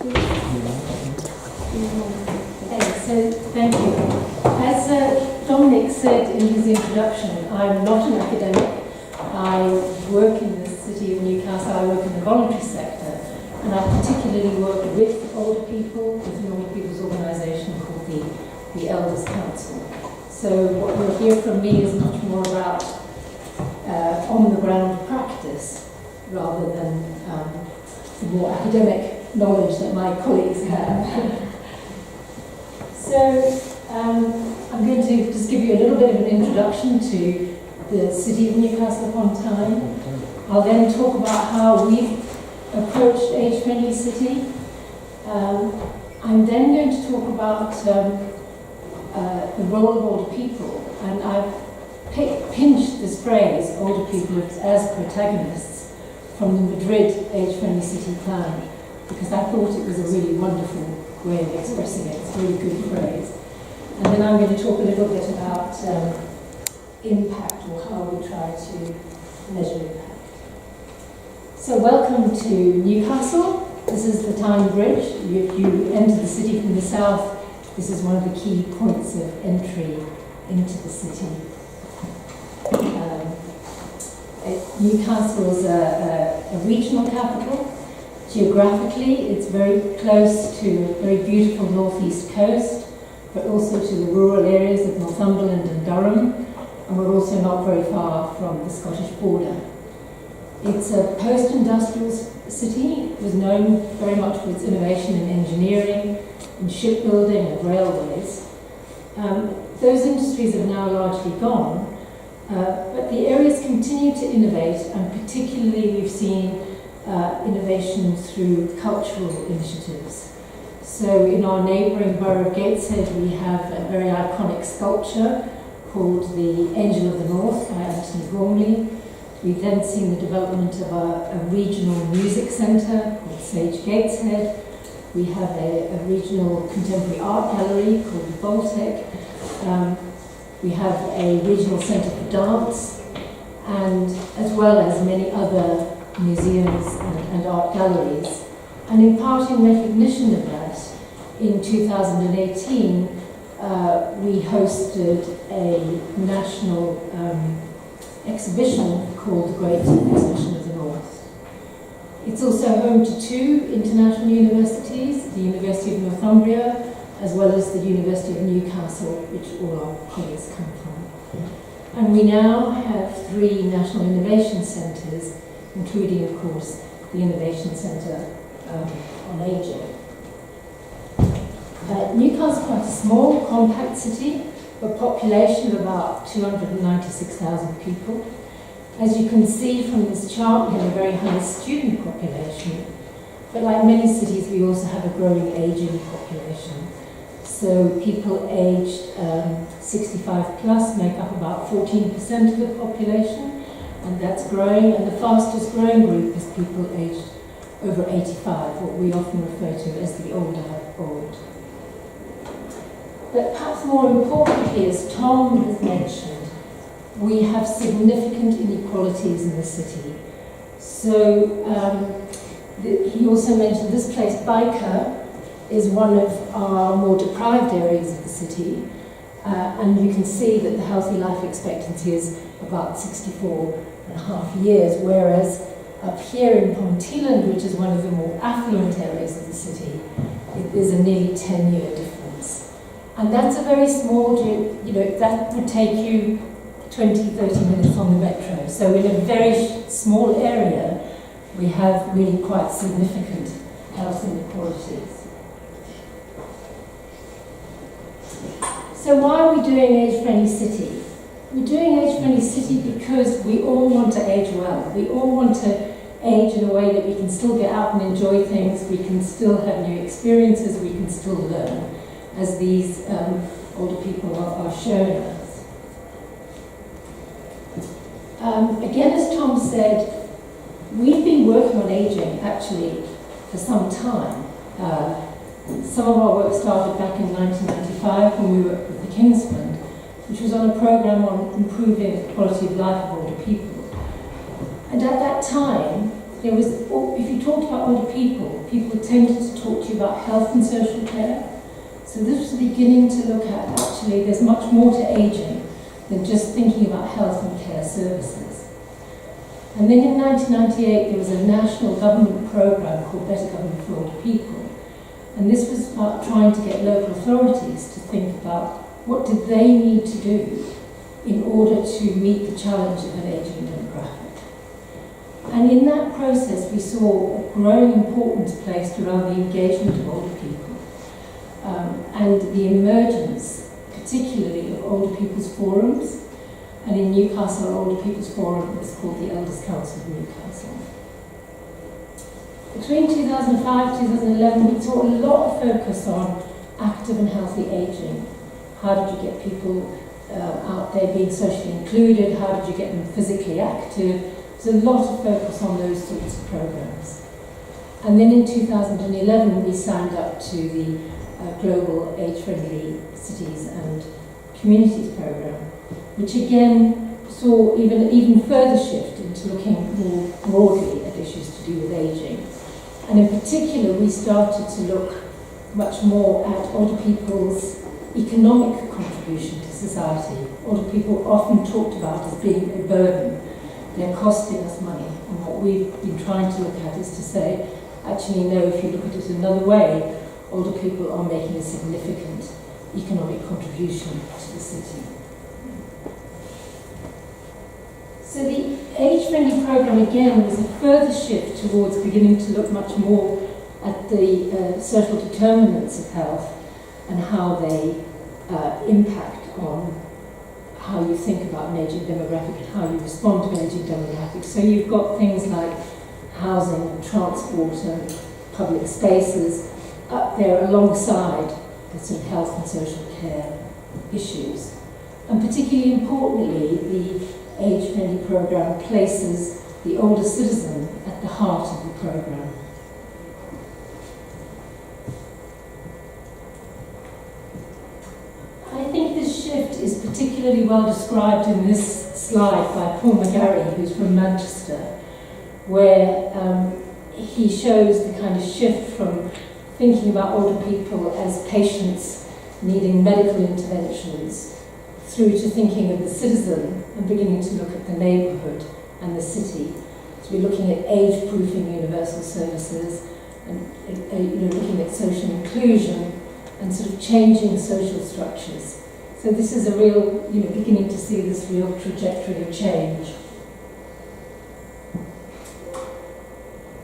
Okay, so thank you. As Dominic said in his introduction, I'm not an academic. I work in the city of Newcastle. I work in the voluntary sector, and I particularly work with older people, with an older people's organisation called the Elders Council. So what you'll hear from me is much more about on-the-ground practice rather than the more academic knowledge that my colleagues have. So I'm going to just give you a little bit of an introduction to the city of Newcastle upon Tyne. I'll then talk about how we've approached age-friendly city. I'm then going to talk about the role of older people, and I've pinched this phrase, older people as protagonists, from the Madrid age-friendly city plan, because I thought it was a really wonderful way of expressing it. It's a really good phrase. And then I'm going to talk a little bit about impact, or how we try to measure impact. So welcome to Newcastle. This is the Tyne Bridge. If you enter the city from the south, this is one of the key points of entry into the city. Newcastle is a regional capital. Geographically, it's very close to a very beautiful northeast coast, but also to the rural areas of Northumberland and Durham, and we're also not very far from the Scottish border. It's a post-industrial city. It was known very much for its innovation in engineering, in shipbuilding and railways. Those industries have now largely gone, but the areas continue to innovate, and particularly we've seen innovation through cultural initiatives. So in our neighbouring borough of Gateshead, we have a very iconic sculpture called the Angel of the North by Anthony Gormley. We've then seen the development of a regional music centre called Sage Gateshead. We have a regional contemporary art gallery called the Baltic. We have a regional centre for dance, and as well as many other museums and art galleries. And in part in recognition of that, in 2018, we hosted a national exhibition called the Great Exhibition of the North. It's also home to two international universities, the University of Northumbria, as well as the University of Newcastle, which all our colleagues come from. And we now have 3 national innovation centres, including, of course, the Innovation Centre on Ageing. Newcastle is quite a small, compact city, a population of about 296,000 people. As you can see from this chart, we have a very high student population, but like many cities, we also have a growing ageing population. So people aged 65 plus make up about 14% of the population, and that's growing, and the fastest growing group is people aged over 85, what we often refer to as the older old. But perhaps more importantly, as Tom has mentioned, we have significant inequalities in the city. So he also mentioned this place, Byker, is one of our more deprived areas of the city, and you can see that the healthy life expectancy is about 64.5 years, whereas up here in Ponteland, which is one of the more affluent areas of the city, there's a nearly 10-year difference. And that's a very small, that would take you 20, 30 minutes on the metro. So in a very small area, we have really quite significant health inequalities. So why are we doing age-friendly city? We're doing age-friendly city because we all want to age well. We all want to age in a way that we can still get out and enjoy things, we can still have new experiences, we can still learn, as these older people are showing us. Again, as Tom said, we've been working on aging actually for some time. Some of our work started back in 1995 when we worked with the King's Fund, which was on a programme on improving the quality of life of older people. And at that time, there was, if you talked about older people, people tended to talk to you thinking about health and social care. So this was beginning to look at, actually, there's much more to ageing than just thinking about health and care services. And then in 1998, there was a national government program called Better Government for Older People. And this was about trying to get local authorities to think about what did they need to do in order to meet the challenge of an ageing demographic. And in that process, we saw a growing importance placed around the engagement of older people and the emergence, particularly of older people's forums. And in Newcastle, our Older People's Forum is called the Elders Council of Newcastle. Between 2005 and 2011, we saw a lot of focus on active and healthy ageing. How did you get people out there being socially included? How did you get them physically active? There's a lot of focus on those sorts of programs. And then in 2011, we signed up to the Global Age-Friendly Cities and Communities Programme, which again saw even further shift into looking more broadly at issues to do with ageing. And in particular, we started to look much more at older people's economic contribution to society. Older people often talked about as being a burden. They're costing us money. And what we've been trying to look at is to say, actually, no, if you look at it another way, older people are making a significant economic contribution to the city. So the age-friendly programme, again, was a further shift towards beginning to look much more at the social determinants of health and how they impact on how you think about an ageing demographic and how you respond to an ageing demographic. So you've got things like housing and transport and public spaces up there alongside the sort of health and social care issues. And particularly importantly, the age-friendly programme places the older citizen at the heart of the programme. I think this shift is particularly well described in this slide by Paul McGarry, who's from Manchester, where he shows the kind of shift from thinking about older people as patients needing medical interventions through to thinking of the citizen and beginning to look at the neighbourhood and the city. So we're looking at age-proofing universal services and looking at social inclusion and sort of changing social structures. So this is a real, beginning to see this real trajectory of change.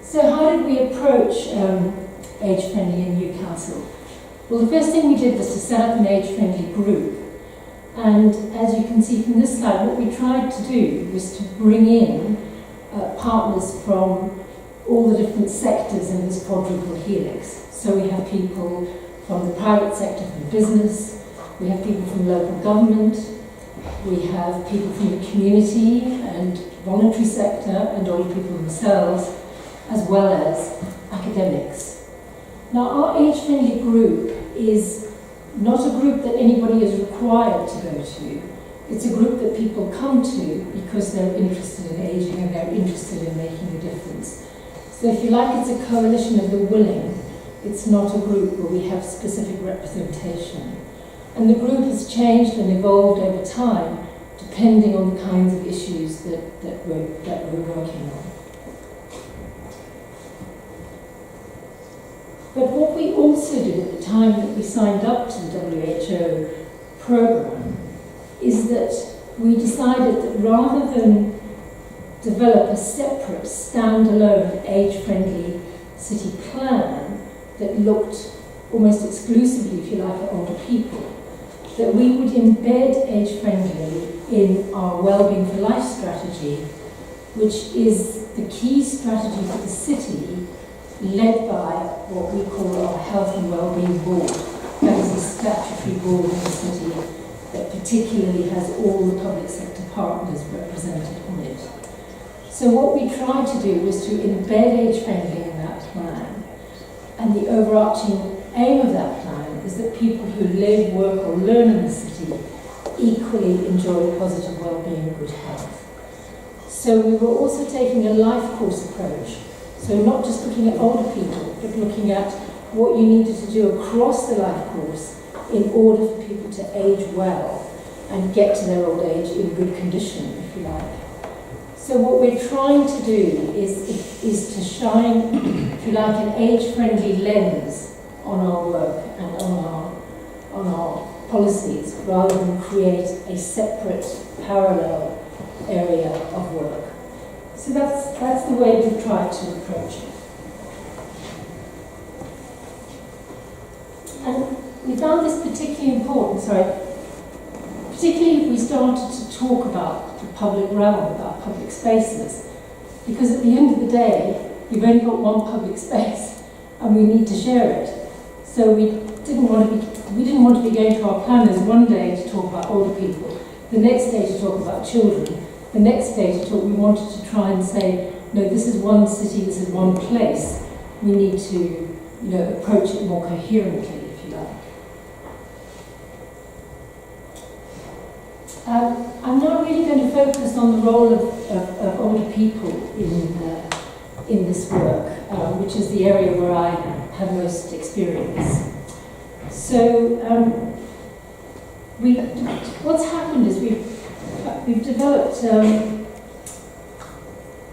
So how did we approach age-friendly in Newcastle? Well, the first thing we did was to set up an age-friendly group. And as you can see from this slide, what we tried to do was to bring in partners from all the different sectors in this quadruple helix. So we have people from the private sector, from business, we have people from local government, we have people from the community and voluntary sector and older people themselves, as well as academics. Now, our age-friendly group is not a group that anybody is required to go to. It's a group that people come to because they're interested in ageing and they're interested in making a difference. So if you like, it's a coalition of the willing. It's not a group where we have specific representation. And the group has changed and evolved over time, depending on the kinds of issues that we're working on. But what we also did at the time that we signed up to the WHO programme is that we decided that rather than develop a separate, standalone, age-friendly city plan that looked almost exclusively, if you like, at older people, that we would embed age-friendly in our Wellbeing for Life strategy, which is the key strategy for the city, led by what we call our Health and Wellbeing Board. That is a statutory board in the city that particularly has all the public sector partners represented on it. So what we tried to do was to embed age-friendly in that plan. And the overarching aim of that plan is that people who live, work or learn in the city equally enjoy positive wellbeing and good health. So we were also taking a life course approach. So not just looking at older people, but looking at what you needed to do across the life course in order for people to age well and get to their old age in good condition, if you like. So what we're trying to do is to shine, if you like, an age-friendly lens on our work and on our policies, rather than create a separate, parallel area of work. So that's the way we've tried to approach it. And we found this particularly important, particularly if we started to talk about the public realm, about public spaces, because at the end of the day, you've only got one public space and we need to share it. So we didn't want to be going to our planners one day to talk about older people, the next day to talk about children, the next day to talk, we wanted to try and say, no, this is one city, this is one place. We need to, approach it more coherently, if you like. I'm now really going to focus on the role of older people in this work, which is the area where I have most experience. So what's happened is we've developed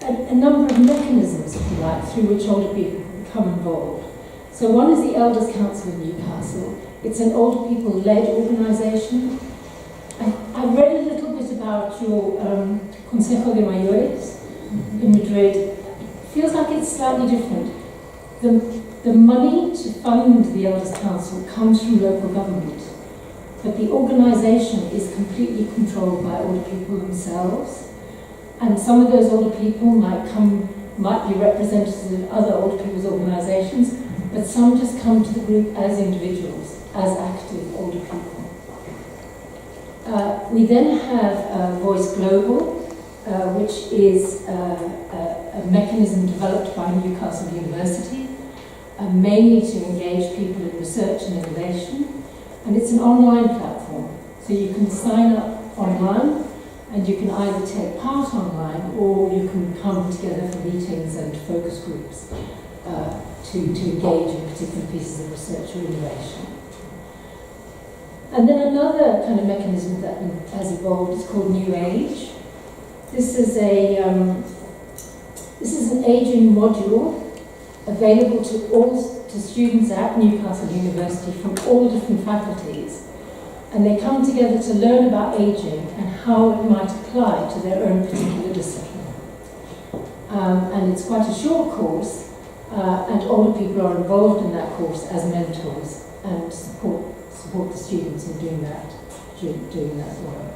a number of mechanisms, if you like, through which older people can become involved. So one is the Elders' Council of Newcastle. It's an older people-led organisation. I read a little bit about your Consejo de Mayores in Madrid. It feels like it's slightly different. The money to fund the Elders' Council comes from local government, but the organisation is completely controlled by older people themselves. And some of those older people might be representatives of other older people's organisations, but some just come to the group as individuals, as active older people. We then have Voice Global, which is a mechanism developed by Newcastle University, mainly to engage people in research and innovation. And it's an online platform, so you can sign up online, and you can either take part online or you can come together for meetings and focus groups to engage in particular pieces of research or innovation. And then another kind of mechanism that has evolved is called New Age. This is an aging module available to students at Newcastle University from all different faculties. And they come together to learn about aging and how it might apply to their own particular discipline. And it's quite a short course, and older people are involved in that course as mentors and support the students in doing that work.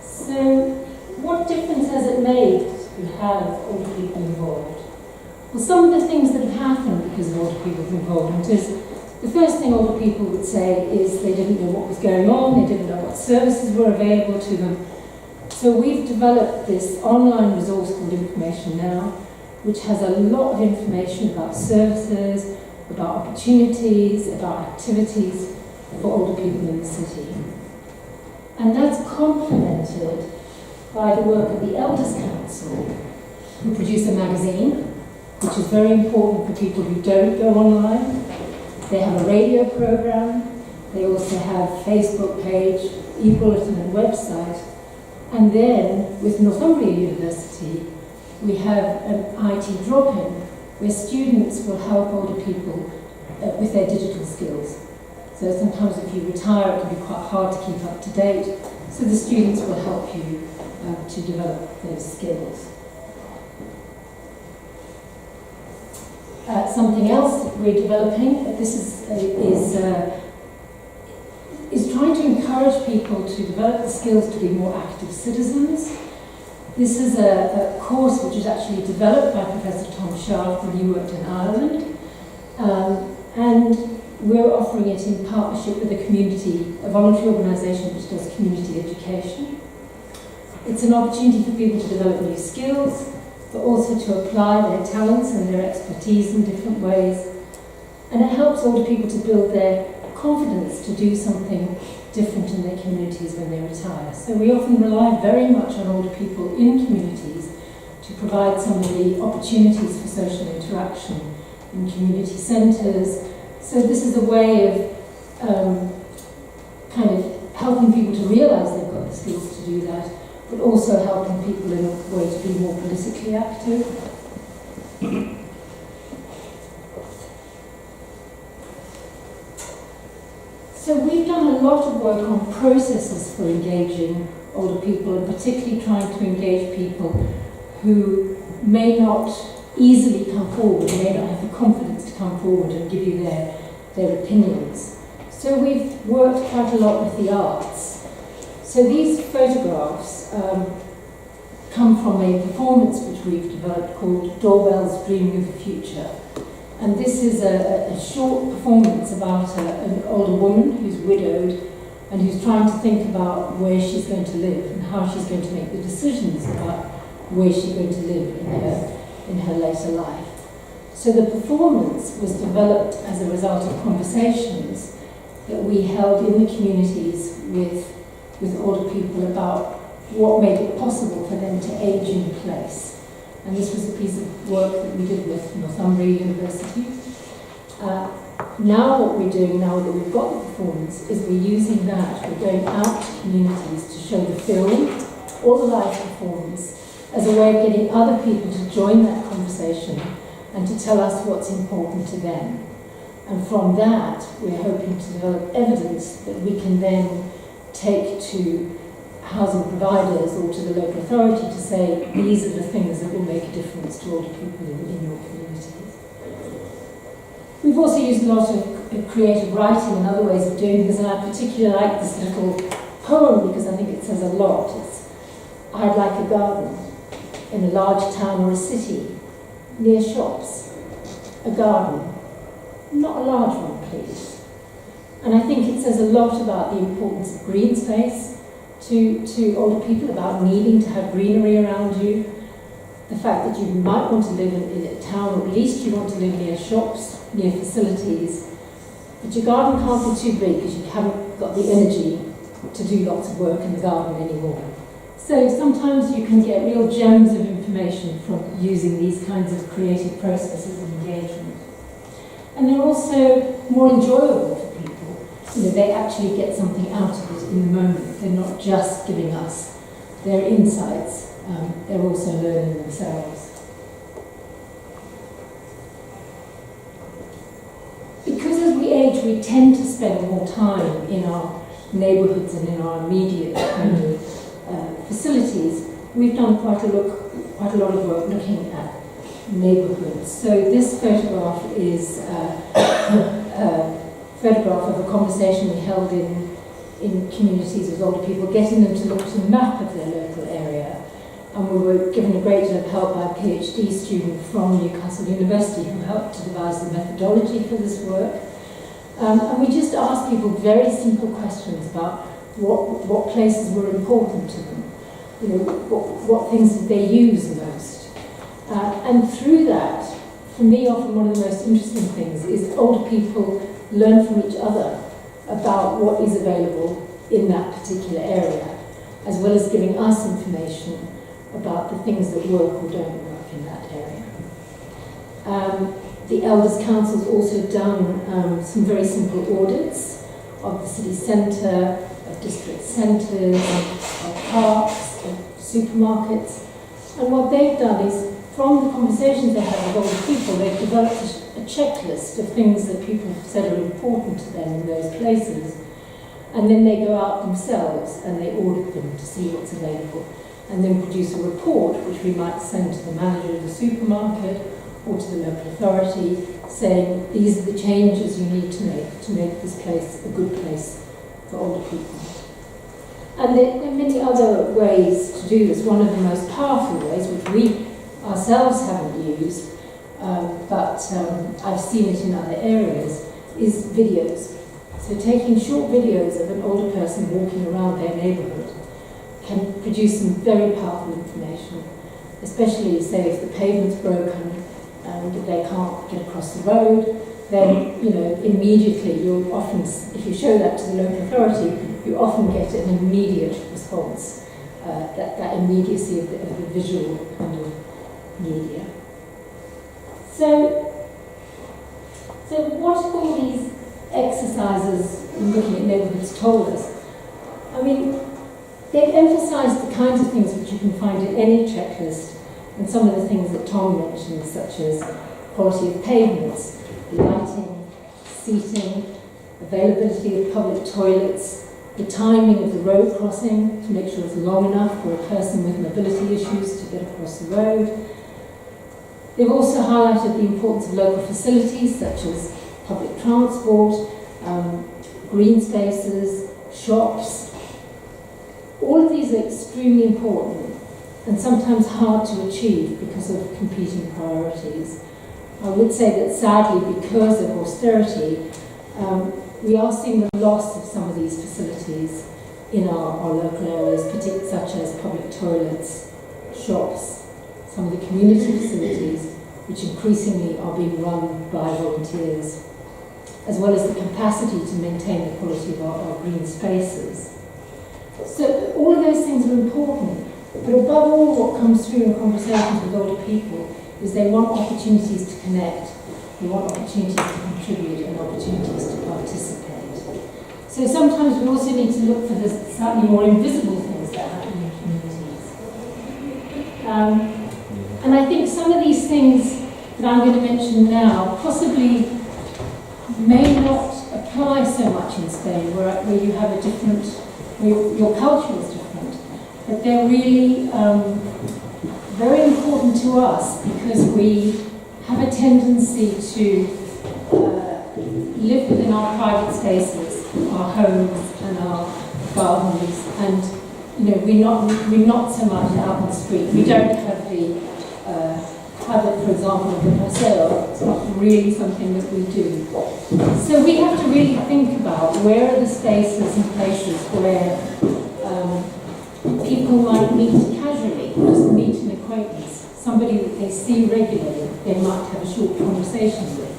So, what difference has it made to have older people involved? Well, some of the things that have happened because of older people's involvement is, the first thing older people would say is they didn't know what was going on, they didn't know what services were available to them. So we've developed this online resource called Information Now, which has a lot of information about services, about opportunities, about activities for older people in the city. And that's complemented by the work of the Elders' Council, who produce a magazine, which is very important for people who don't go online. They have a radio program, they also have a Facebook page, e-bulletin and website. And then, with Northumbria University, we have an IT drop-in, where students will help older people with their digital skills. So sometimes if you retire, it can be quite hard to keep up to date. So the students will help you to develop those skills. Something else that we're developing, this is trying to encourage people to develop the skills to be more active citizens. This is a course which is actually developed by Professor Tom Sharp when he worked in Ireland, and we're offering it in partnership with a voluntary organisation which does community education. It's an opportunity for people to develop new skills, but also to apply their talents and their expertise in different ways. And it helps older people to build their confidence to do something different in their communities when they retire. So we often rely very much on older people in communities to provide some of the opportunities for social interaction in community centres. So this is a way of kind of helping people to realise they've got the skills to do that, but also helping people in a way to be more politically active. So we've done a lot of work on processes for engaging older people, and particularly trying to engage people who may not easily come forward, may not have the confidence to come forward and give you their opinions. So we've worked quite a lot with the arts. So these photographs come from a performance which we've developed called Doorbells Dreaming of the Future. And this is a short performance about an older woman who's widowed and who's trying to think about where she's going to live and how she's going to make the decisions about where she's going to live in her later life. So the performance was developed as a result of conversations that we held in the communities with older people about what made it possible for them to age in place. And this was a piece of work that we did with Northumbria University. Now what we're doing, now that we've got the performance, is we're using that. We're going out to communities to show the film or the live performance as a way of getting other people to join that conversation and to tell us what's important to them. And from that, we're hoping to develop evidence that we can then take to housing providers or to the local authority to say, these are the things that will make a difference to older people in your communities. We've also used a lot of creative writing and other ways of doing this, and I particularly like this little poem because I think it says a lot. It's, I'd like a garden in a large town or a city, near shops, a garden, not a large one, please. And I think it says a lot about the importance of green space to older people, about needing to have greenery around you, the fact that you might want to live in a town, or at least you want to live near shops, near facilities, but your garden can't be too big because you haven't got the energy to do lots of work in the garden anymore. So sometimes you can get real gems of information from using these kinds of creative processes of engagement. And they're also more enjoyable for people. You know, they actually get something out of it in the moment. They're not just giving us their insights, they're also learning themselves. Because as we age, we tend to spend more time in our neighbourhoods and in our immediate facilities. We've done quite a lot of work looking at neighbourhoods. So this photograph is a photograph of a conversation we held in communities with older people, getting them to look at a map of their local area. And we were given a great deal of help by a PhD student from Newcastle University who helped to devise the methodology for this work. And we just asked people very simple questions about what places were important to them, you know, what things did they use most. And through that, for me, often one of the most interesting things is older people learn from each other about what is available in that particular area, as well as giving us information about the things that work or don't work in that area. The Elders' Council's also done some very simple audits of the city centre, of district centres, of parks, of supermarkets. And what they've done is, from the conversations they have with older people, they've developed a checklist of things that people have said are important to them in those places. And then they go out themselves and they audit them to see what's available, and then produce a report which we might send to the manager of the supermarket or to the local authority, saying these are the changes you need to make this place a good place for older people. And there are many other ways to do this. One of the most powerful ways, which we ourselves haven't used, but I've seen it in other areas, is videos. So taking short videos of an older person walking around their neighbourhood can produce some very powerful information, especially, say, if the pavement's broken and they can't get across the road, then, you know, immediately you'll often, if you show that to the local authority, you often get an immediate response, that immediacy of the visual kind of media. So So what have all these exercises in looking at neighbourhoods told us? I mean, they've emphasised the kinds of things which you can find in any checklist, and some of the things that Tom mentioned, such as quality of pavements, lighting, seating, availability of public toilets, the timing of the road crossing to make sure it's long enough for a person with mobility issues to get across the road. They've also highlighted the importance of local facilities such as public transport, green spaces, shops. All of these are extremely important and sometimes hard to achieve because of competing priorities. I would say that sadly, because of austerity, we are seeing the loss of some of these facilities in our local areas, particularly such as public toilets, shops, some of the community facilities, which increasingly are being run by volunteers, as well as the capacity to maintain the quality of our green spaces. So all of those things are important, but above all, what comes through in conversations with older people is they want opportunities to connect, they want opportunities to contribute and opportunities to participate. So sometimes we also need to look for the slightly more invisible things that happen in communities. And I think some of these things that I'm going to mention now possibly may not apply so much in Spain, where you have a different, where your culture is different, but they're really very important to us because we have a tendency to live within our private spaces, our homes and our gardens, and we're not so much out on the street. We don't have the habit, for example, of the paseo. It's not really something that we do. So we have to really think about where are the spaces and places where people might meet casually, just meet an acquaintance, somebody that they see regularly, they might have a short conversation with.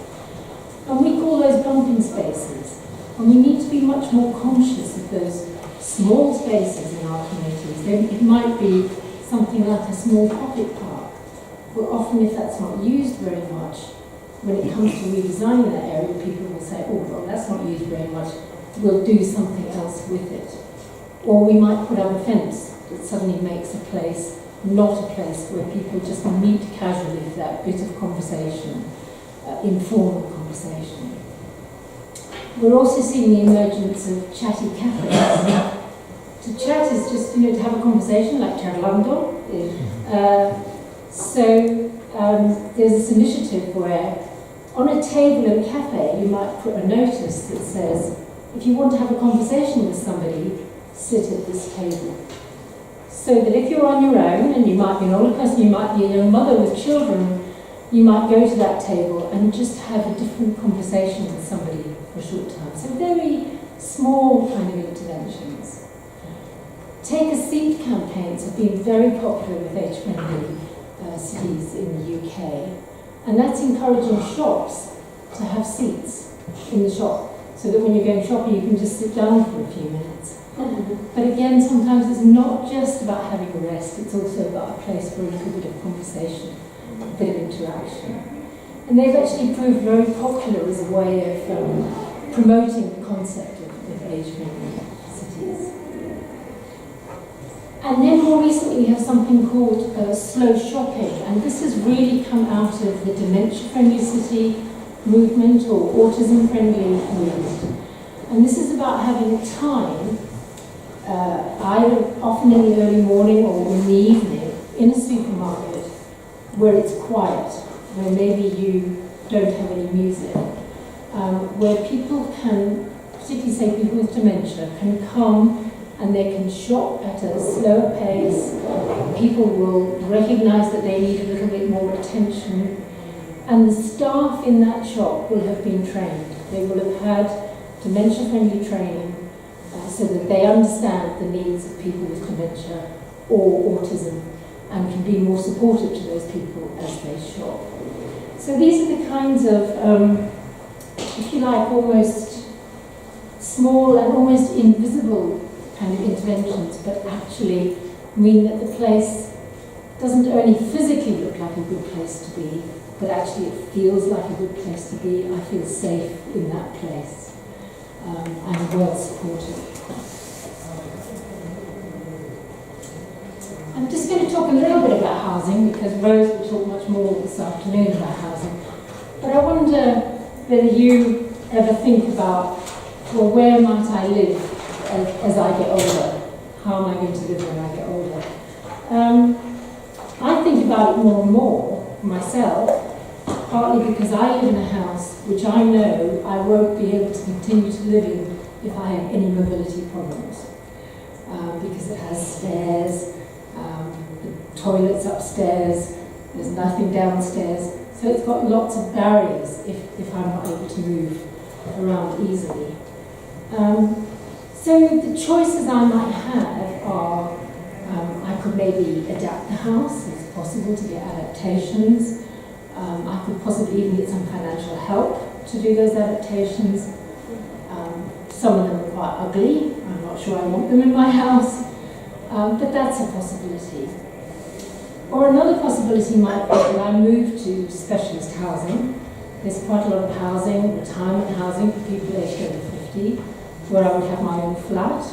And we call those bumping spaces. And we need to be much more conscious of those small spaces in our communities. It might be something like a small pocket park. Well, often if that's not used very much, when it comes to redesigning that area, people will say, oh, well, that's not used very much, we'll do something else with it. Or we might put up a fence that suddenly makes a place not a place where people just meet casually for that bit of conversation, informal conversation. We're also seeing the emergence of chatty cafes. To chat is just, to have a conversation, like charlando. There's this initiative where on a table in a cafe you might put a notice that says, if you want to have a conversation with somebody, sit at this table. So that if you're on your own, and you might be an older person, you might be a young mother with children, you might go to that table and just have a different conversation with somebody for a short time. So very small kind of interventions. Take a seat campaigns have been very popular with age-friendly cities in the UK, and that's encouraging shops to have seats in the shop, so that when you're going shopping you can just sit down for a few minutes. But again, sometimes it's not just about having a rest, it's also about a place for a little bit of conversation, a bit of interaction. And they've actually proved very popular as a way of promoting the concept of age-friendly cities. And then more recently we have something called slow shopping, and this has really come out of the dementia-friendly city movement or autism-friendly movement. And this is about having time, either often in the early morning or in the evening, in a supermarket where it's quiet, where maybe you don't have any music, where people can, particularly say people with dementia, can come and they can shop at a slower pace. People will recognise that they need a little bit more attention, and the staff in that shop will have been trained. They will have had dementia-friendly training so that they understand the needs of people with dementia or autism and can be more supportive to those people as they shop. So these are the kinds of, if you like, almost small and almost invisible kind of interventions, but actually mean that the place doesn't only physically look like a good place to be, but actually it feels like a good place to be. I feel safe in that place. I'm well supported. I'm just going to talk a little bit about housing, because Rose will talk much more this afternoon about housing. But I wonder whether you ever think about, well, where might I live as I get older? How am I going to live when I get older? I think about it more and more myself, partly because I live in a house which I know I won't be able to continue to live in if I have any mobility problems. Because it has stairs, the toilet's upstairs, there's nothing downstairs, so it's got lots of barriers if I'm not able to move around easily. So the choices I might have are, I could maybe adapt the house. It's possible to get adaptations. I could possibly even get some financial help to do those adaptations. Some of them are quite ugly. I'm not sure I want them in my house, but that's a possibility. Or another possibility might be that I move to specialist housing. There's quite a lot of housing, retirement housing for people aged over 50, where I would have my own flat,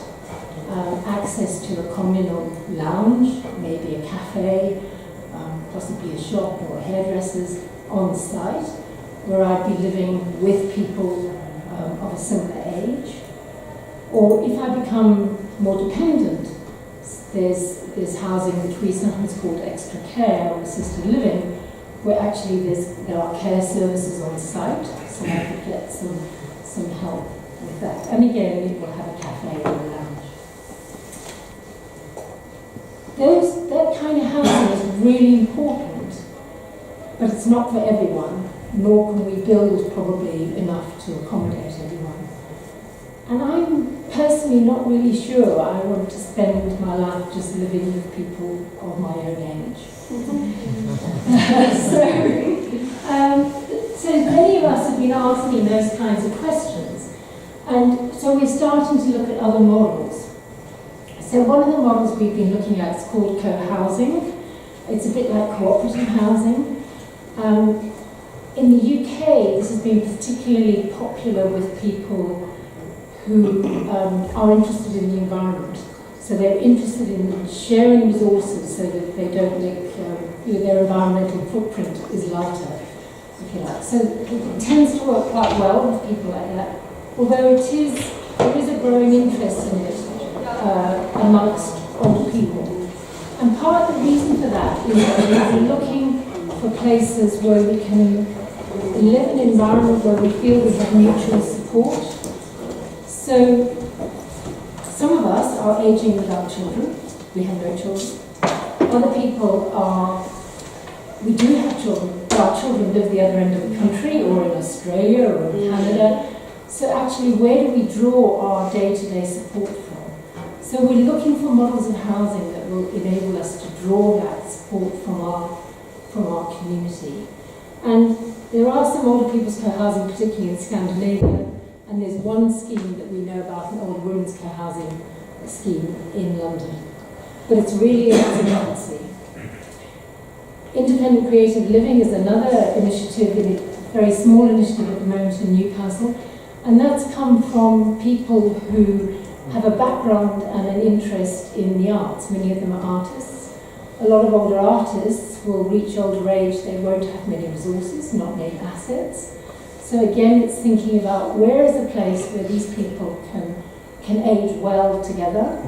access to a communal lounge, maybe a cafe, possibly a shop or hairdressers on site, where I'd be living with people of a similar age. Or if I become more dependent, there's housing which we sometimes call extra care or assisted living, where actually there are care services on site, so I could get some help with that. And again, it will have a cafe or a lounge. That kind of housing is really important, but it's not for everyone, nor can we build probably enough to accommodate everyone. And I'm personally not really sure I want to spend my life just living with people of my own age. So many of us have been asking those kinds of questions, and so we're starting to look at other models. So one of the models we've been looking at is called co-housing. It's a bit like cooperative housing. In the UK, this has been particularly popular with people who are interested in the environment. So they're interested in sharing resources so that they don't make their environmental footprint is lighter, if you like. So it tends to work quite well with people like that, although there is a growing interest in it amongst older people. And part of the reason for that is that we're looking for places where we can live in an environment where we feel we have mutual support. So some of us are aging without children. We have no children. Other people we do have children. Our children live the other end of the country, or in Australia, or in Canada. So actually, where do we draw our day-to-day support from? So we're looking for models of housing that will enable us to draw that support from our community. And there are some older people's co-housing, particularly in Scandinavia, and there's one scheme that we know about, an older women's co-housing scheme in London. But it's really in its infancy. Independent creative living is another initiative, a very small initiative at the moment in Newcastle, and that's come from people who have a background and an interest in the arts. Many of them are artists. A lot of older artists will reach older age, they won't have many resources, not many assets. So again, it's thinking about where is a place where these people can age well together,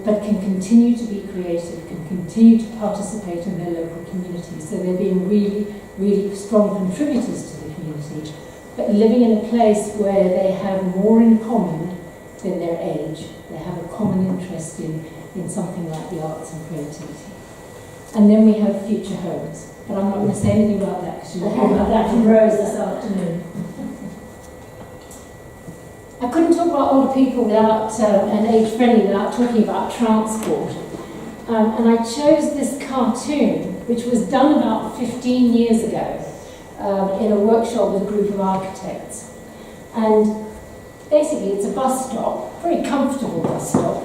but can continue to be creative, can continue to participate in their local community. So they're being really, really strong contributors to the community, but living in a place where they have more in common than their age. They have a common interest in something like the arts and creativity. And then we have future homes. But I'm not going to say anything about that because you'll hear about that from Rose this afternoon. I couldn't talk about older people without and age-friendly without talking about transport. And I chose this cartoon, which was done about 15 years ago in a workshop with a group of architects. And basically it's a bus stop, very comfortable bus stop,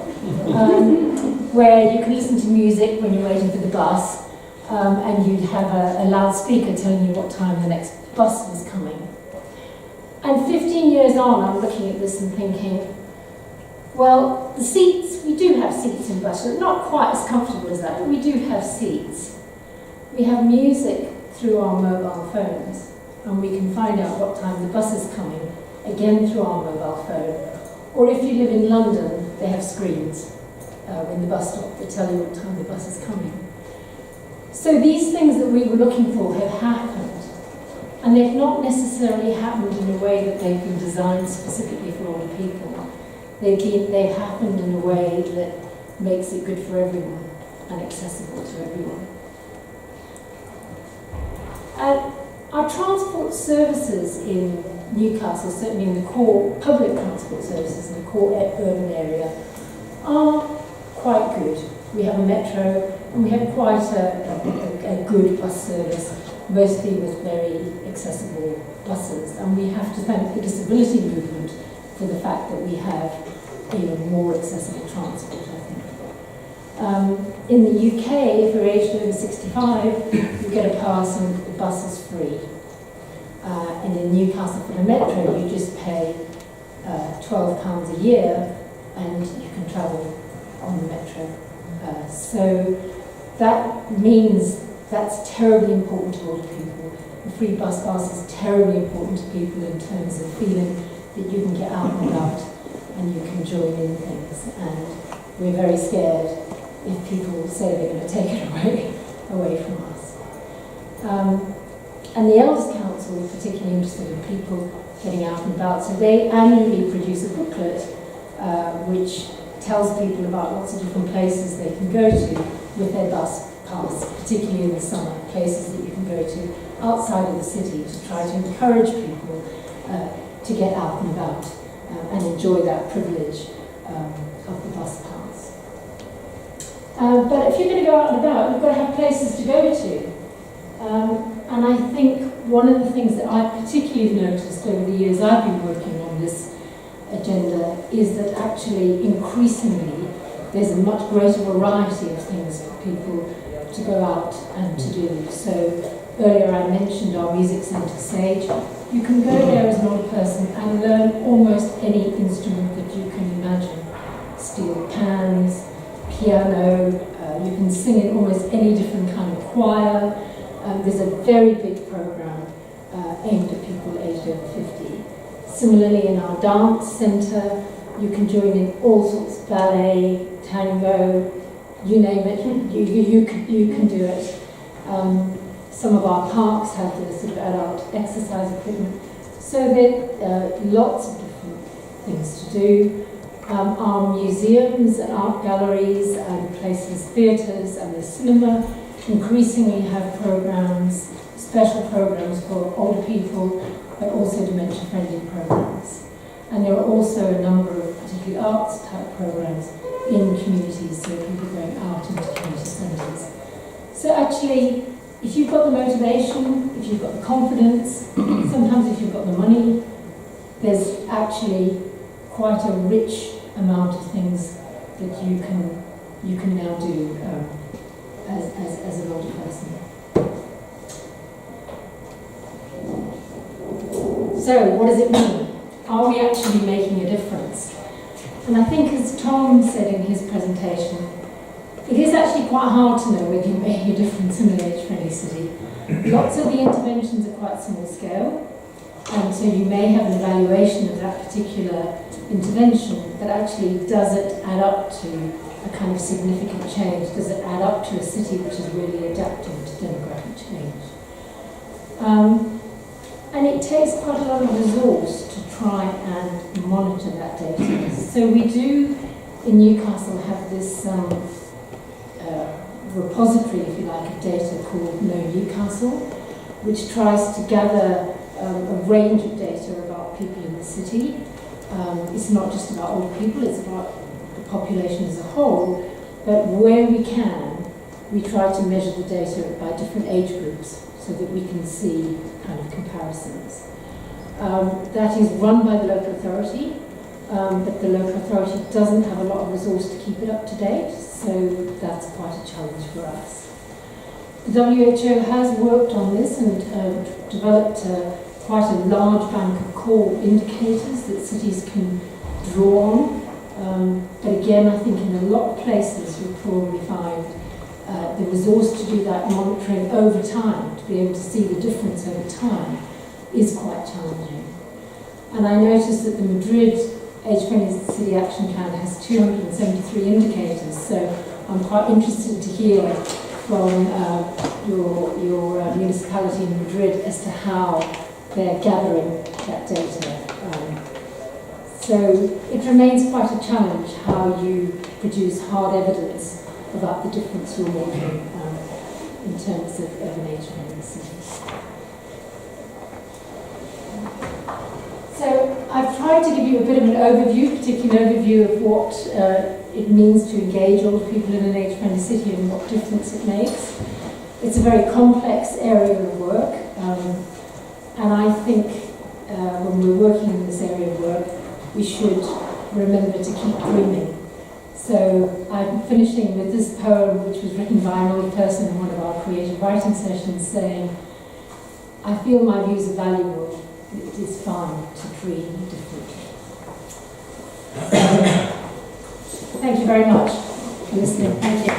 where you can listen to music when you're waiting for the bus. and you'd have a loudspeaker telling you what time the next bus was coming. And 15 years on, I'm looking at this and thinking, well, the seats, we do have seats in buses, not quite as comfortable as that, but we do have seats. We have music through our mobile phones, and we can find out what time the bus is coming, again through our mobile phone. Or if you live in London, they have screens in the bus stop that tell you what time the bus is coming. So these things that we were looking for have happened, and they've not necessarily happened in a way that they've been designed specifically for older people. They've happened in a way that makes it good for everyone and accessible to everyone. Our transport services in Newcastle, certainly in the core public transport services in the core urban area, are quite good. We have a metro, and we have quite a good bus service, mostly with very accessible buses. And we have to thank the disability movement for the fact that we have even more accessible transport, I think. In the UK, if you're aged over 65, you get a pass and the bus is free. And in Newcastle for the metro, you just pay £12 a year and you can travel on the metro. So that means that's terribly important to older people. The free bus pass is terribly important to people in terms of feeling that you can get out and about and you can join in things. And we're very scared if people say they're going to take it away from us. And the Elders Council is particularly interested in people getting out and about. So they annually produce a booklet which tells people about lots of different places they can go to with their bus pass, particularly in the summer, places that you can go to outside of the city to try to encourage people to get out and about and enjoy that privilege of the bus pass. But if you're going to go out and about, you've got to have places to go to. And I think one of the things that I've particularly noticed over the years I've been working on this agenda is that actually increasingly there's a much greater variety of things for people to go out and to do. So earlier I mentioned our music centre Sage. You can go there as an older person and learn almost any instrument that you can imagine. Steel pans, piano, you can sing in almost any different kind of choir. There's a very big programme aimed at people aged over 50. Similarly, in our dance centre, you can join in all sorts of ballet, tango, you name it, you can do it. Some of our parks have the sort of adult exercise equipment. So there are lots of different things to do. Our museums and art galleries and places, theatres and the cinema increasingly have programs, special programs for older people, but also dementia-friendly programs. And there are also a number of particularly arts-type programs in communities, so people going out into community centres. So actually, if you've got the motivation, if you've got the confidence, sometimes if you've got the money, there's actually quite a rich amount of things that you can now do as an older person. So, what does it mean? Are we actually making a difference? And I think, as Tom said in his presentation, it is actually quite hard to know whether you're making a difference in an age-friendly city. Lots of the interventions are quite small scale, and so you may have an evaluation of that particular intervention, but actually does it add up to a kind of significant change? Does it add up to a city which is really adapting to demographic change? And it takes quite a lot of resource to try and monitor that data. So we do, in Newcastle, have this repository, if you like, of data called Know Newcastle, which tries to gather a range of data about people in the city. It's not just about older people, it's about the population as a whole, but where we can, we try to measure the data by different age groups so that we can see kind of comparisons. That is run by the local authority, but the local authority doesn't have a lot of resource to keep it up to date, so that's quite a challenge for us. The WHO has worked on this and developed quite a large bank of core indicators that cities can draw on. But again, I think in a lot of places you'll probably find the resource to do that monitoring over time, to be able to see the difference over time, is quite challenging. And I noticed that the Madrid Age-Friendly City Action Plan has 273 indicators, so I'm quite interested to hear from your municipality in Madrid as to how they're gathering that data. So it remains quite a challenge how you produce hard evidence about the difference you're making in terms of an age-friendly city. So I've tried to give you a bit of an overview, particularly an overview of what it means to engage older people in an age-friendly city and what difference it makes. It's a very complex area of work, and I think when we're working in this area of work, we should remember to keep dreaming. So I'm finishing with this poem, which was written by an old person in one of our creative writing sessions, saying, "I feel my views are valuable. It is fine to dream differently." Thank you very much for listening. Thank you.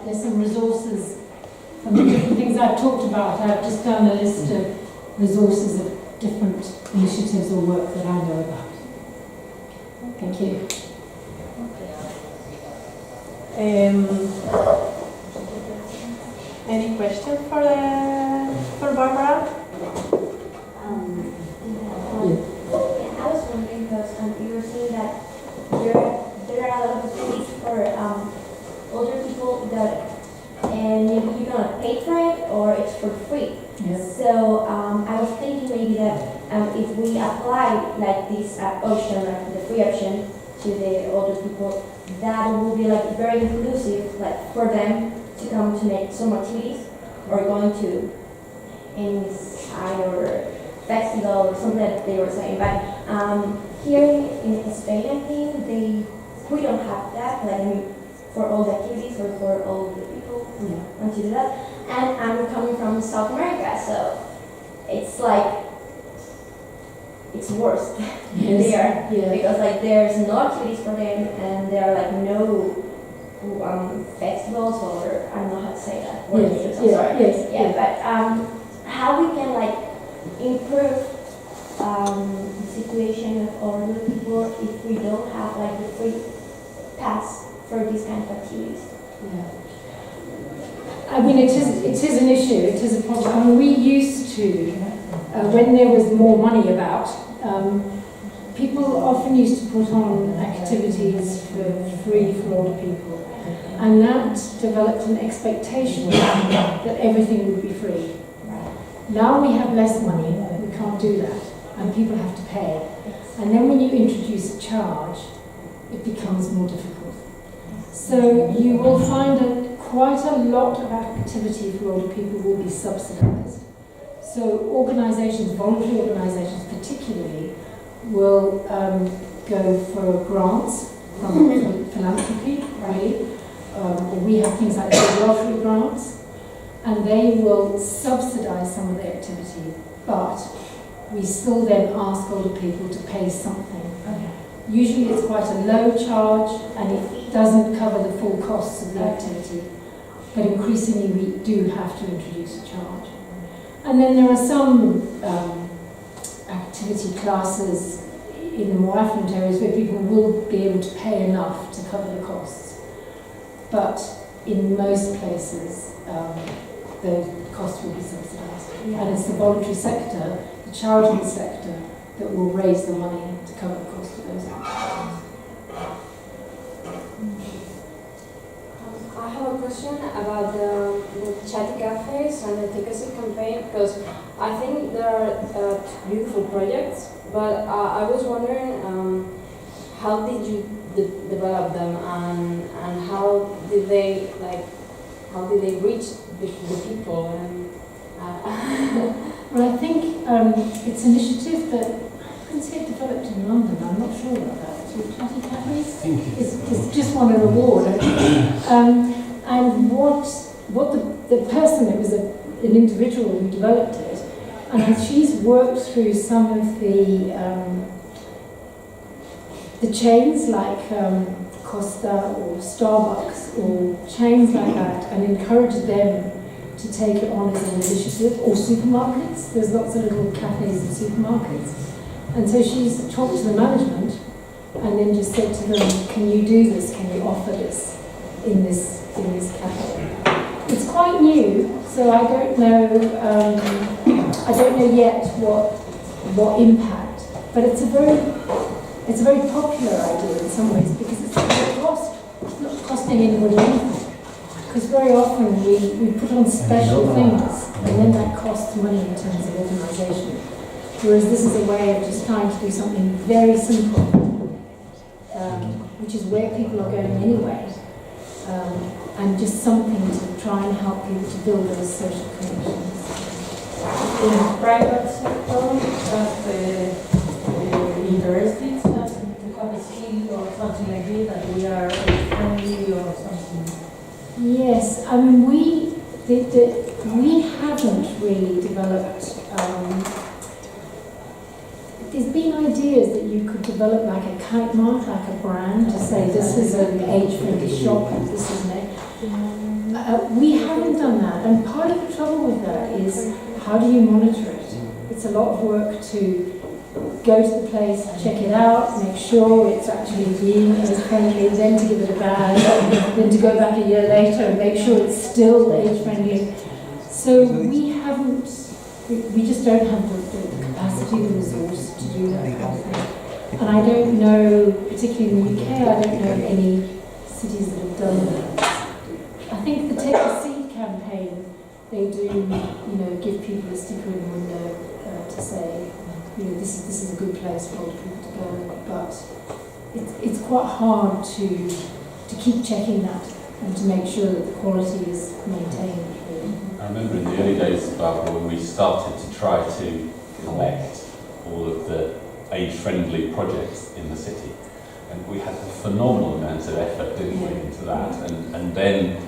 There's some resources from the different things I've talked about. I've just done a list of resources of different initiatives or work that I know about. Thank you. Any question for Barbara? I was wondering because you were saying that there are a lot of activities for older people that, and maybe you don't pay for it or it's for free. Yes. So I was thinking maybe that if we apply like this option, like the free option, to the older people, that will be like very inclusive, like for them to come to make some activities or going to inside or festival or something that they were saying. But here in Spain, I think we don't have that. Like I mean, for all the activities or for all the people who want to do that. And I'm coming from South America, so it's like it's worse there because like there's no activities for them and there are like no festivals or I don't know how to say that. But how we can like improve the situation of older people if we don't have like the free pass for these kind of activities. Yeah. I mean, it is an issue, it is a problem. I mean, we used to, when there was more money about, people often used to put on activities for free for older people. And that developed an expectation that everything would be free. Now we have less money, we can't do that, and people have to pay. And then when you introduce a charge, it becomes more difficult. So you will find that quite a lot of activity for older people will be subsidised. So organisations, voluntary organisations particularly, will go for grants from philanthropy, really. We have things like lottery grants, and they will subsidise some of the activity, but we still then ask older people to pay something. Usually it's quite a low charge and it doesn't cover the full costs of the activity, but increasingly we do have to introduce a charge. And then there are some activity classes in the more affluent areas where people will be able to pay enough to cover the costs. But in most places, the cost will be subsidised. And it's the voluntary sector, the charging sector, that will raise the money to cover the cost of those activities. I have a question about the chatty cafes and the advocacy campaign, because I think there are beautiful projects, but I was wondering how did you develop them and how did they reach the people? And well, I think it's an initiative that I can say it developed in London. I'm not sure about that. to Chatty Cafes. Thank you. It's just won an award. And what the person, it was an individual who developed it, and she's worked through some of the chains like Costa or Starbucks or chains like that, and encouraged them to take it on as an initiative, or supermarkets. There's lots of little cafes and supermarkets. And so she's talked to the management and then just said to them, can you do this? Can you offer this in this cafe? It's quite new, so I don't know yet what impact, but it's a very popular idea in some ways because it's not costing anybody anything. Because very often we put on special things and then that costs money in terms of organisation. Whereas this is a way of just trying to do something very simple, which is where people are going anyway, and just something to try and help people to build those social connections. In the private sector, interested to have a skill or something like this, that we are friendly or something? Yes, I mean we haven't really developed. There's been ideas that you could develop like a kite mark, like a brand, to say this is an age-friendly shop and this is an we haven't done that, and part of the trouble with that is how do you monitor it? It's a lot of work to go to the place, check it out, make sure it's actually being age-friendly, then to give it a badge, then to go back a year later and make sure it's still age-friendly. So we just don't have the capacity, the resource to do that kind of thing. And I don't know, particularly in the UK, I don't know any cities that have done that. I think the Take a Seat campaign, they do, give people a sticker in the window to say, this is a good place for older people to go, but it's quite hard to keep checking that and to make sure that the quality is maintained. I remember in the early days, Barbara, when we started to try to collect all of the age-friendly projects in the city, and we had a phenomenal amount of effort, didn't we, into that, and then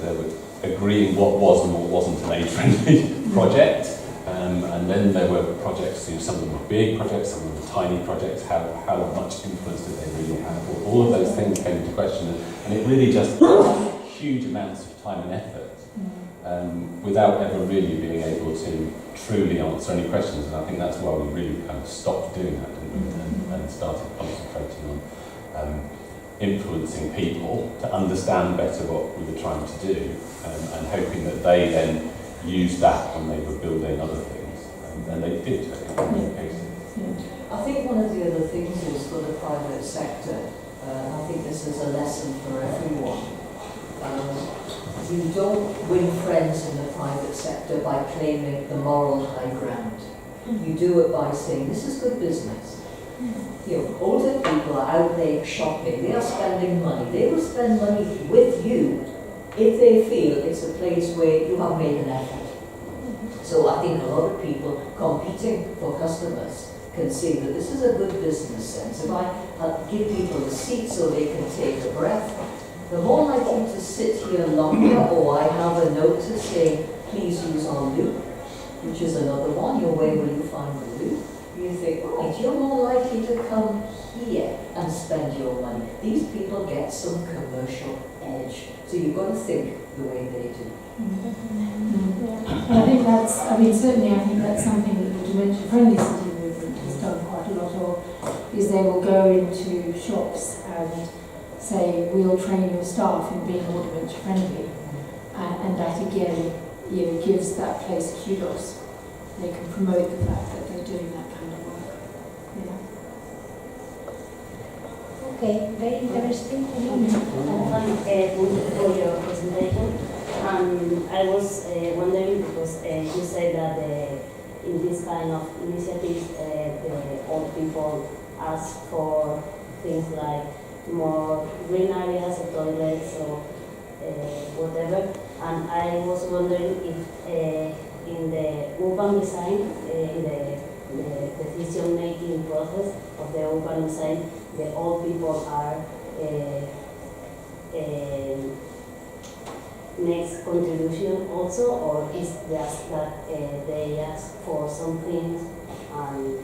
they were agreeing what was and what wasn't an age-friendly project. And then there were projects, some of them were big projects, some of them were tiny projects, how much influence did they really have? All of those things came into question, and it really just huge amounts of time and effort without ever really being able to truly answer any questions. And I think that's why we really kind of stopped doing that and started concentrating on influencing people to understand better what we were trying to do, and hoping that they then use that when they were building other things, and they did, I think, in many cases. I think one of the other things is for the private sector, I think this is a lesson for everyone. You don't win friends in the private sector by claiming the moral high ground. You do it by saying, this is good business. Older people are out there shopping, they are spending money. They will spend money with you if they feel it's a place where you have made an effort. So I think a lot of people competing for customers can see that this is a good business sense. If I give people a seat so they can take a breath, the more likely to sit here longer, or I have a notice saying, please use our loop, which is another one, where will you find the loop? You think, right, you're more likely to come here and spend your money. These people get some commercial edge. So you've got to think the way they do. And I think certainly I think that's something that the dementia-friendly city movement has done quite a lot of, is they will go into shops and say, we'll train your staff in being more dementia-friendly. And that again, gives that place kudos. They can promote the fact that they're doing that kind of work. Okay, very interesting. Thank you for your presentation. I was wondering, because you said that in this kind of initiatives, the old people ask for things like more green areas or toilets or whatever. And I was wondering if in the urban design, in the the decision-making process of the urban design, the old people are next contribution also, or is just that they ask for some things and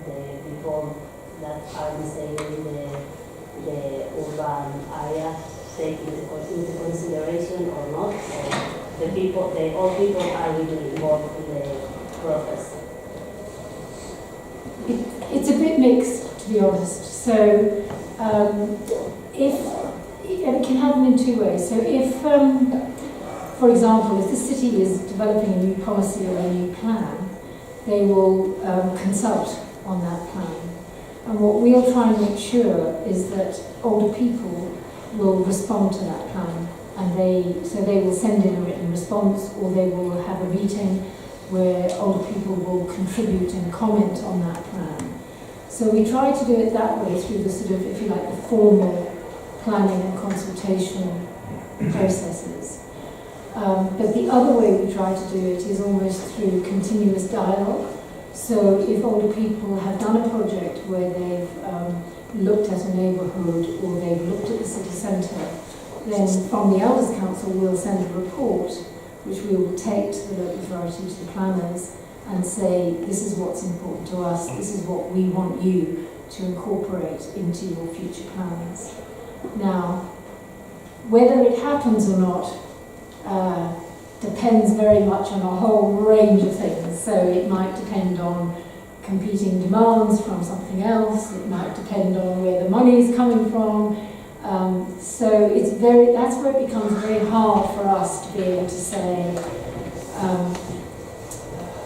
the people that are designing the urban area take into consideration or not, or the old people are really involved in the process? It's a bit mixed, to be honest. So, and it can happen in two ways. So if, for example, if the city is developing a new policy or a new plan, they will consult on that plan. And what we'll try and make sure is that older people will respond to that plan. And they will send in a written response, or they will have a meeting where older people will contribute and comment on that plan. So we try to do it that way through the sort of, if you like, the formal planning and consultation processes. But the other way we try to do it is almost through continuous dialogue. So if older people have done a project where they've looked at a neighbourhood or they've looked at the city centre, then from the Elders Council we'll send a report which we will take to the local authority, to the planners, and say, this is what's important to us, this is what we want you to incorporate into your future plans. Now, whether it happens or not depends very much on a whole range of things. So it might depend on competing demands from something else, it might depend on where the money is coming from. So that's where it becomes very hard for us to be able to say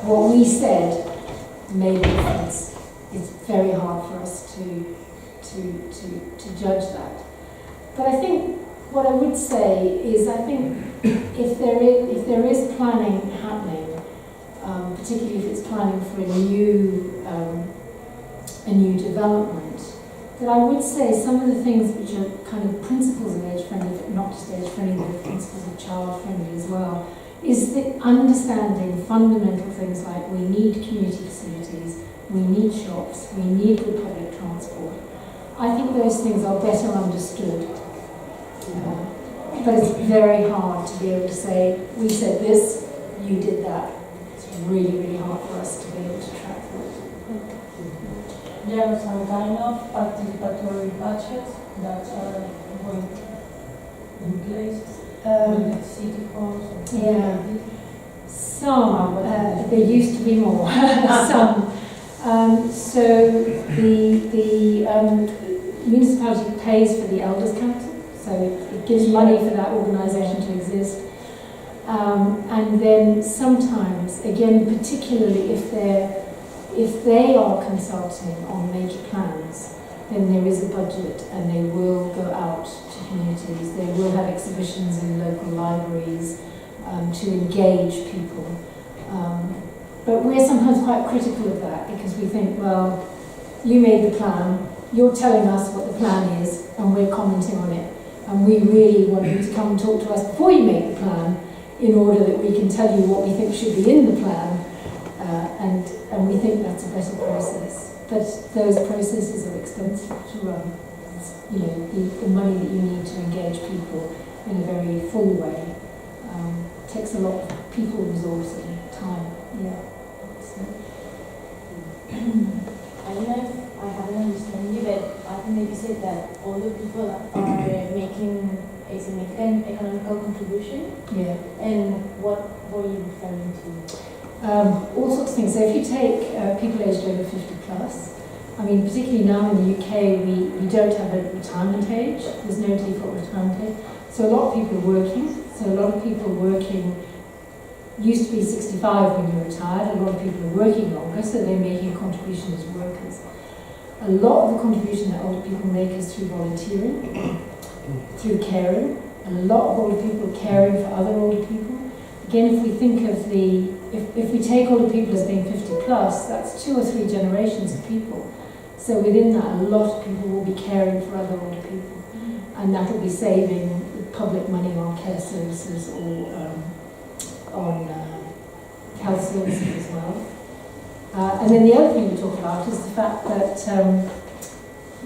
what we said made a difference. It's very hard for us to judge that. But I think what I would say is, I think if there is planning happening, particularly if it's planning for a new development, that I would say some of the things which are kind of principles of age-friendly, but not just age-friendly, but principles of child-friendly as well, is the understanding fundamental things like we need community facilities, we need shops, we need good public transport. I think those things are better understood. But it's very hard to be able to say, we said this, you did that. It's really, really hard for us to be able to track that. There are some kind of participatory budgets that are going in place with the city halls. Yeah, some. There used to be more. Some. So the municipality pays for the Elders Council, so it gives money for that organisation to exist. And then sometimes, again, particularly if they are consulting on major plans, then there is a budget and they will go out to communities. They will have exhibitions in local libraries to engage people. But we're sometimes quite critical of that because we think, well, you made the plan, you're telling us what the plan is, and we're commenting on it. And we really want you to come and talk to us before you make the plan in order that we can tell you what we think should be in the plan. And we think that's a better process. But those processes are expensive to run. You know, the money that you need to engage people in a very full way takes a lot of people, resource and time. Yeah. So. I don't know if I haven't understood you, but I think that you said that older people are making a significant economical contribution. Yeah. And what were you referring to? All sorts of things. So if you take people aged over 50 plus, I mean, particularly now in the UK, we don't have a retirement age. There's no default retirement age. So a lot of people are working. So a lot of people working used to be 65 when you retired. A lot of people are working longer, so they're making a contribution as workers. A lot of the contribution that older people make is through volunteering, through caring. A lot of older people caring for other older people. Again, if we think of if we take older people as being 50 plus, that's 2 or 3 generations of people. So within that, a lot of people will be caring for other older people. And that will be saving public money on care services or on health services as well. And then the other thing we talk about is the fact that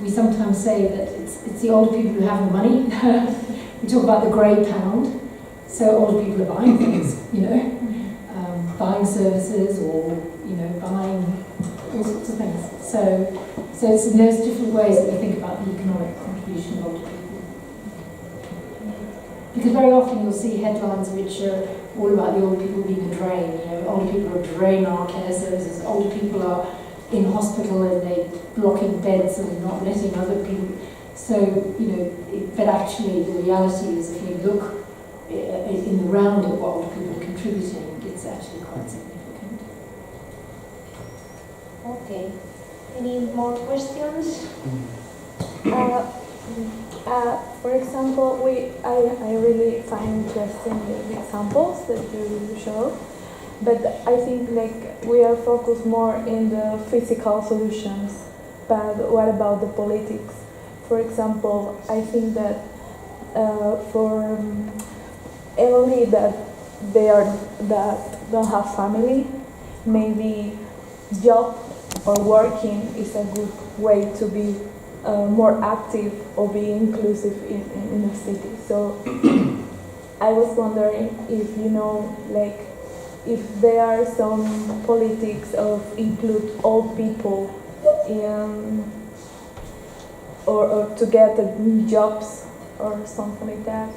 we sometimes say that it's the older people who have the money. We talk about the grey pound. So older people are buying things, you know, buying services or, you know, buying all sorts of things. So it's in those different ways that we think about the economic contribution of older people. Because very often you'll see headlines which are all about the older people being a drain. You know, older people are a drain on our care services. Older people are in hospital and they're blocking beds and not letting other people. So, you know, but actually the reality is if you look in the round of what older people are contributing, it's actually quite significant. Okay. Any more questions? For example, I really find interesting the examples that you show, but I think like we are focused more in the physical solutions, but what about the politics? For example, I think that for elderly that don't have family, maybe job or working is a good way to be more active or be inclusive in a city. So I was wondering if you know, like, if there are some politics of include old people in or to get jobs or something like that.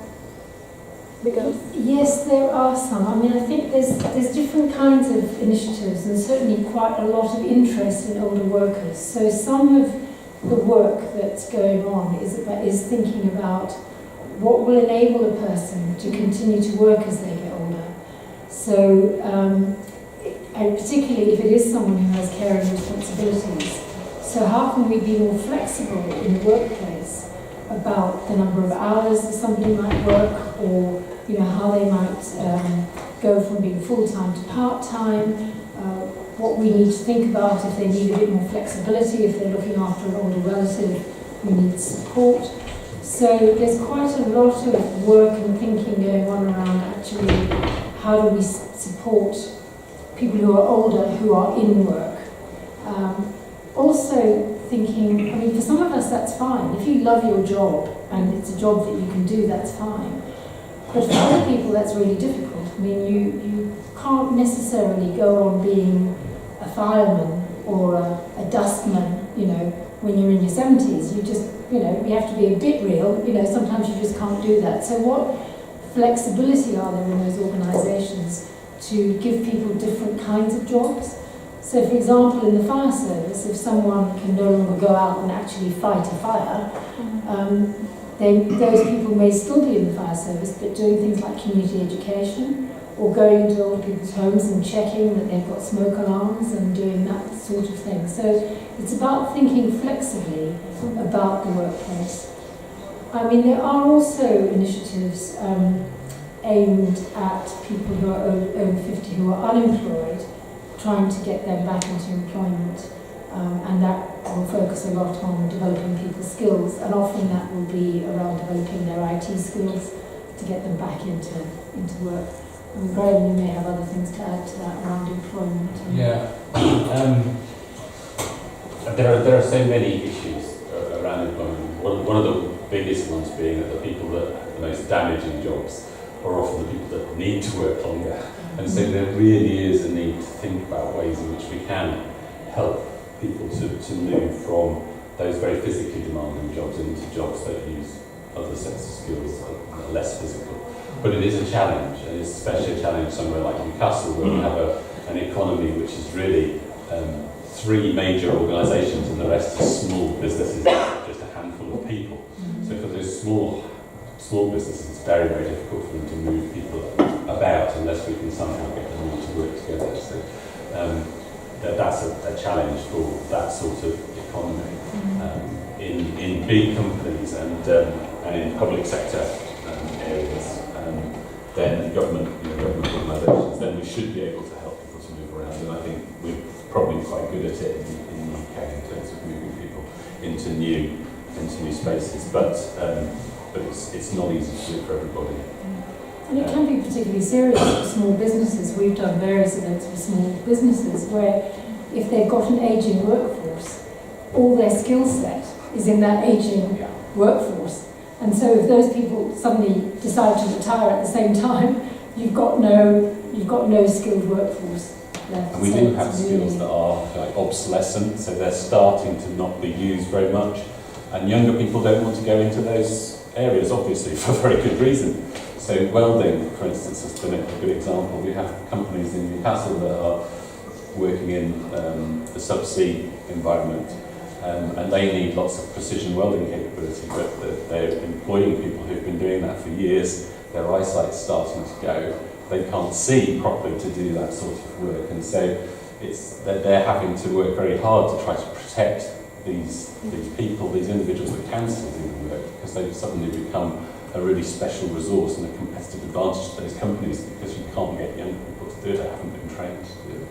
Because yes, there are some. I mean, I think there's different kinds of initiatives and certainly quite a lot of interest in older workers. So some of the work that's going on is thinking about what will enable a person to continue to work as they get older. So, and particularly if it is someone who has caring responsibilities. So how can we be more flexible in the workplace about the number of hours that somebody might work, or you know how they might go from being full-time to part-time, what we need to think about if they need a bit more flexibility, if they're looking after an older relative who needs support. So there's quite a lot of work and thinking going on around actually how do we support people who are older who are in work. Also thinking, I mean, for some of us that's fine. If you love your job and it's a job that you can do, that's fine. But for other people, that's really difficult. I mean, you can't necessarily go on being a fireman or a dustman, you know, when you're in your 70s. You just, you know, you have to be a bit real. You know, sometimes you just can't do that. So what flexibility are there in those organisations to give people different kinds of jobs? So, for example, in the fire service, if someone can no longer go out and actually fight a fire, then those people may still be in the fire service, but doing things like community education, or going into older people's homes and checking that they've got smoke alarms and doing that sort of thing. So it's about thinking flexibly about the workplace. I mean, there are also initiatives aimed at people who are over 50 who are unemployed, trying to get them back into employment, and that will focus a lot on developing people's skills, and often that will be around developing their IT skills to get them back into work. And Graham, you may have other things to add to that around employment. Yeah, there are so many issues around employment. One of the biggest ones being that the people that have the most damaging jobs are often the people that need to work longer. And so there really is a need to think about ways in which we can help people to move from those very physically demanding jobs into jobs that use other sets of skills that are less physical. But it is a challenge, and it's especially a challenge somewhere like Newcastle, where we have an economy which is really 3 major organisations and the rest are small businesses, just a handful of people. So for those small businesses, it's very, very difficult for them to move people about unless we can somehow get them all to work together. So that's a challenge for that sort of economy in big companies and in public sector areas. Then government organisations, then we should be able to help people to move around. And I think we're probably quite good at it in the UK in terms of moving people into new spaces. But it's not easy to do for everybody. And it can be particularly serious for small businesses. We've done various events for small businesses where if they've got an ageing workforce, all their skill set is in that ageing workforce. And so if those people suddenly decide to retire at the same time, you've got no skilled workforce left. And we So do it's have skills that are like obsolescent, so they're starting to not be used very much. And younger people don't want to go into those areas, obviously, for very good reason. So welding, for instance, has been a good example. We have companies in Newcastle that are working in the subsea environment, and they need lots of precision welding capability, but they're employing people who've been doing that for years. Their eyesight's starting to go. They can't see properly to do that sort of work, and so they're having to work very hard to try to protect these people, these individuals that can still do the work, because they've suddenly become a really special resource and a competitive advantage to those companies, because you can't get young people to do it that haven't been trained to do it.